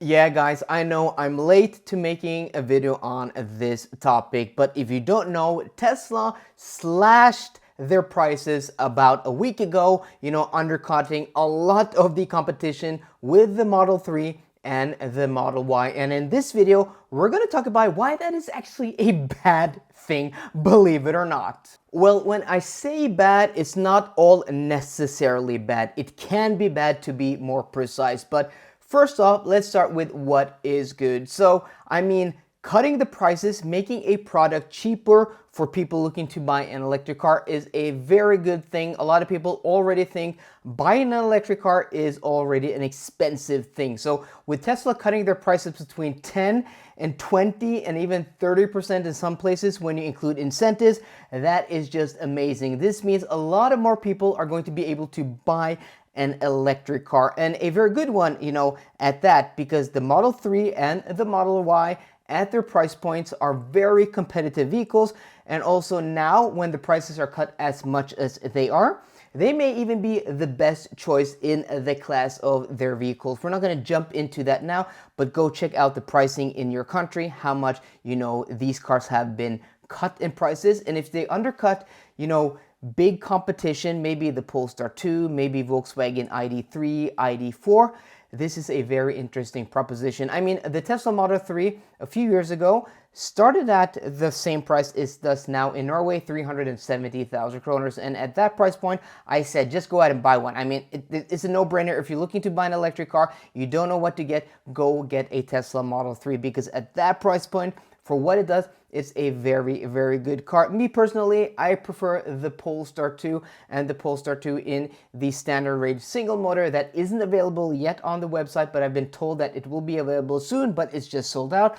Yeah, guys, I know I'm late to making a video on this topic, but if you don't know, Tesla slashed their prices about a week ago, undercutting a lot of the competition with the Model 3 and the Model Y. And in this video, we're going to talk about why that is actually a bad thing, believe it or not. Well, when I say bad, it's not all necessarily bad. It can be bad, to be more precise, but first off, let's start with what is good. So, cutting the prices, making a product cheaper for people looking to buy an electric car is a very good thing. A lot of people already think buying an electric car is already an expensive thing. So with Tesla cutting their prices between 10 and 20 and even 30% in some places when you include incentives, that is just amazing. This means a lot of more people are going to be able to buy an electric car, and a very good one, at that, because the Model 3 and the Model Y at their price points are very competitive vehicles. And also now when the prices are cut as much as they are, they may even be the best choice in the class of their vehicles. We're not going to jump into that now, but go check out the pricing in your country, how much, these cars have been cut in prices. And if they undercut, big competition, maybe the Polestar 2, maybe Volkswagen ID3, ID4, this is a very interesting proposition. The Tesla Model 3 a few years ago started at the same price it does now in Norway, 370,000 kroners. And at that price point, I said, just go out and buy one. It's a no-brainer. If you're looking to buy an electric car, you don't know what to get, go get a Tesla Model 3, because at that price point, for what it does, it's a very, very good car. Me personally, I prefer the Polestar 2 and the Polestar 2 in the standard range single motor that isn't available yet on the website, but I've been told that it will be available soon, but it's just sold out.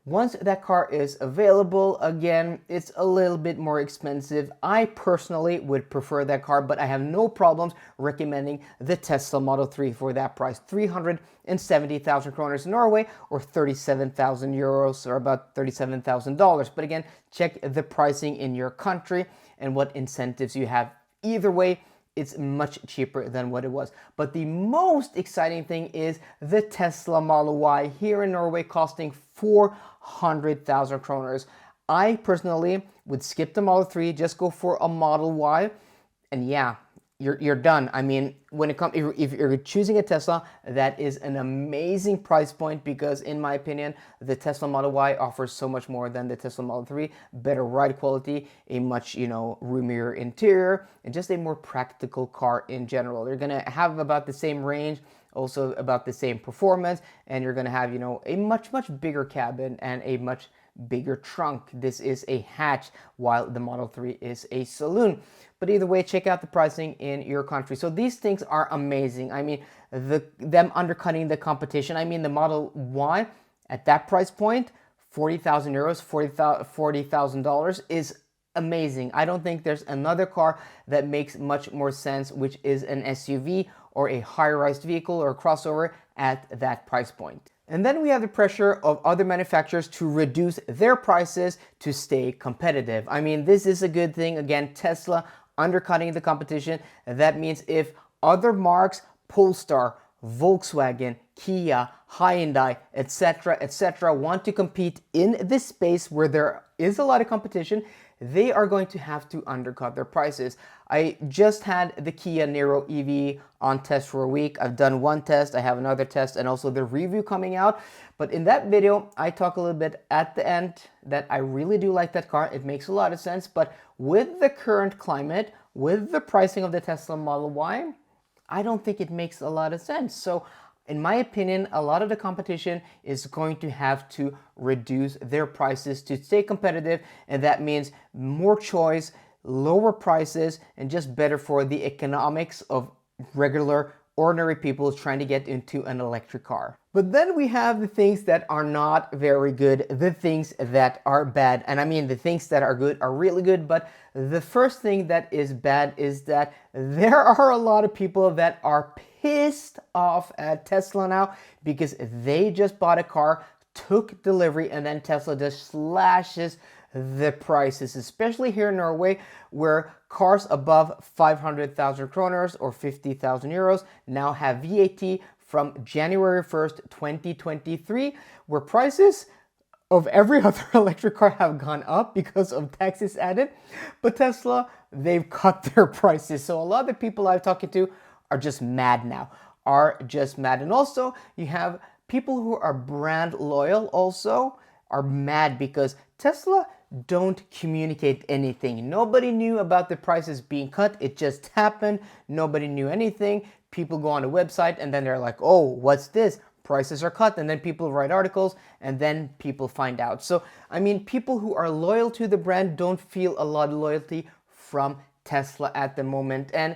Once that car is available, again, it's a little bit more expensive. I personally would prefer that car, but I have no problems recommending the Tesla Model 3 for that price. 370,000 kroners in Norway, or 37,000 euros, or about $37,000. But again, check the pricing in your country and what incentives you have. Either way, it's much cheaper than what it was. But the most exciting thing is the Tesla Model Y here in Norway, costing 400,000 kroners. I personally would skip the Model 3, just go for a Model Y, and yeah, you're done. When it comes, if you're choosing a Tesla, that is an amazing price point, because in my opinion, the Tesla Model Y offers so much more than the Tesla Model 3. Better ride quality, a much, roomier interior, and just a more practical car in general. You're gonna have about the same range, also about the same performance, and you're gonna have, a much bigger cabin and a much bigger trunk. This is a hatch, while the Model 3 is a saloon. But either way, check out the pricing in your country. So these things are amazing. Them undercutting the competition. The Model Y at that price point, 40,000 euros, $40,000 is amazing. I don't think there's another car that makes much more sense, which is an SUV or a high-rise vehicle or a crossover at that price point. And then we have the pressure of other manufacturers to reduce their prices to stay competitive. This is a good thing. Again, Tesla undercutting the competition. That means if other marks, Polestar, Volkswagen, Kia, Hyundai, etc., want to compete in this space where there is a lot of competition, they are going to have to undercut their prices. I just had the Kia Niro EV on test for a week. I've done one test, I have another test, and also the review coming out. But in that video, I talk a little bit at the end that I really do like that car. It makes a lot of sense, but with the current climate, with the pricing of the Tesla Model Y, I don't think it makes a lot of sense. So in my opinion, a lot of the competition is going to have to reduce their prices to stay competitive, and that means more choice, lower prices, and just better for the economics of regular, ordinary people trying to get into an electric car. But then we have the things that are not very good, the things that are bad. And the things that are good are really good, but the first thing that is bad is that there are a lot of people that are pissed off at Tesla now because they just bought a car, took delivery, and then Tesla just slashes the prices, especially here in Norway, where cars above 500,000 kroners or 50,000 euros now have VAT from January 1st, 2023, where prices of every other electric car have gone up because of taxes added, but Tesla, they've cut their prices. So a lot of the people I've talked to are just mad now, And also you have people who are brand loyal also are mad because Tesla don't communicate anything. Nobody knew about the prices being cut. It just happened. Nobody knew anything. People go on the website and then they're like, oh, what's this? Prices are cut, and then people write articles and then people find out. So, I mean, people who are loyal to the brand don't feel a lot of loyalty from Tesla at the moment, and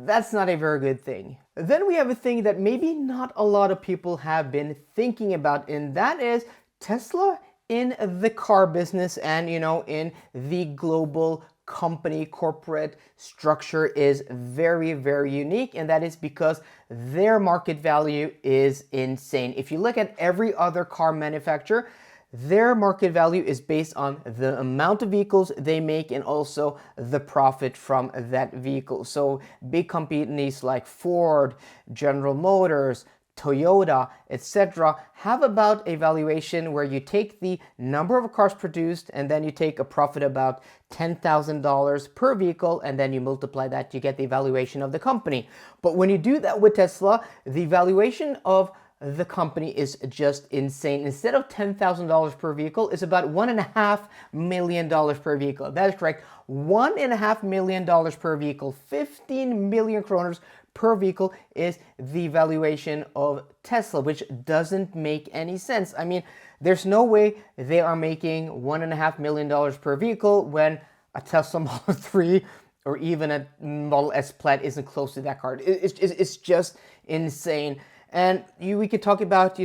that's not a very good thing. Then we have a thing that maybe not a lot of people have been thinking about, and that is Tesla in the car business and, in the global company corporate structure is very, very unique, and that is because their market value is insane. If you look at every other car manufacturer, their market value is based on the amount of vehicles they make and also the profit from that vehicle. So big companies like Ford, General Motors, Toyota, etc. have about a valuation where you take the number of cars produced and then you take a profit about $10,000 per vehicle and then you multiply that, you get the valuation of the company. But when you do that with Tesla, the valuation of the company is just insane. Instead of $10,000 per vehicle, it's about $1.5 million per vehicle. That is correct. $1.5 million per vehicle, 15 million kroners per vehicle is the valuation of Tesla, which doesn't make any sense. I mean, there's no way they are making $1.5 million per vehicle when a Tesla Model 3 or even a Model S Plaid isn't close to that car. It's just insane. And we could talk about,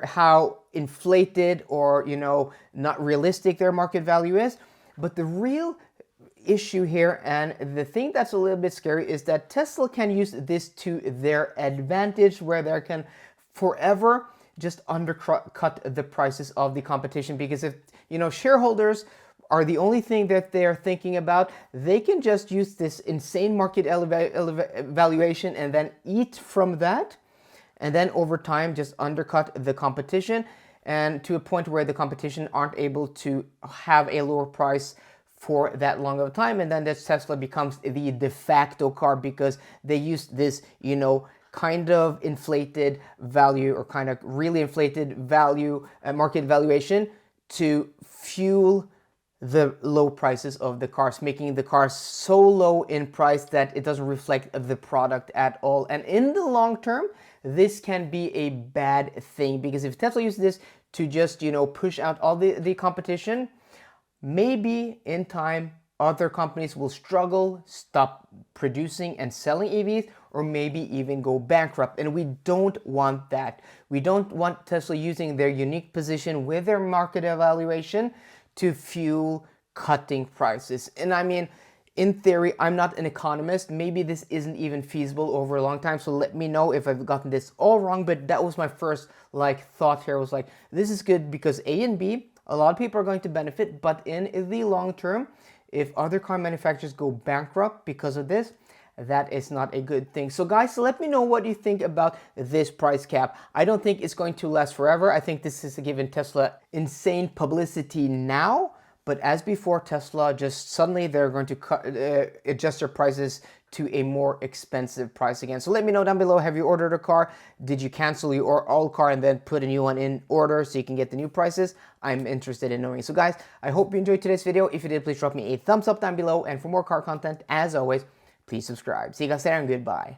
how inflated or, not realistic their market value is. But the real issue here, and the thing that's a little bit scary, is that Tesla can use this to their advantage, where they can forever just undercut the prices of the competition. Because if, shareholders are the only thing that they're thinking about, they can just use this insane market valuation and then eat from that. And then over time, just undercut the competition, and to a point where the competition aren't able to have a lower price for that long of a time. And then this Tesla becomes the de facto car because they use this, kind of inflated value or kind of really inflated value, market valuation to fuel the low prices of the cars, making the cars so low in price that it doesn't reflect the product at all. And in the long term, this can be a bad thing, because if Tesla uses this to just, push out all the competition, maybe in time other companies will struggle, stop producing and selling EVs, or maybe even go bankrupt. And we don't want that. We don't want Tesla using their unique position with their market evaluation to fuel cutting prices. And I mean, in theory, I'm not an economist. Maybe this isn't even feasible over a long time. So let me know if I've gotten this all wrong. But that was my first thought here, was like, this is good because A and B, a lot of people are going to benefit. But in the long term, if other car manufacturers go bankrupt because of this, that is not a good thing. So guys, let me know what you think about this price cap. I don't think it's going to last forever. I think this is giving Tesla insane publicity now. But as before, Tesla just suddenly they're going to adjust their prices to a more expensive price again. So let me know down below, have you ordered a car? Did you cancel your old car and then put a new one in order so you can get the new prices? I'm interested in knowing. So guys, I hope you enjoyed today's video. If you did, please drop me a thumbs up down below. And for more car content, as always, please subscribe. See you guys there, and goodbye.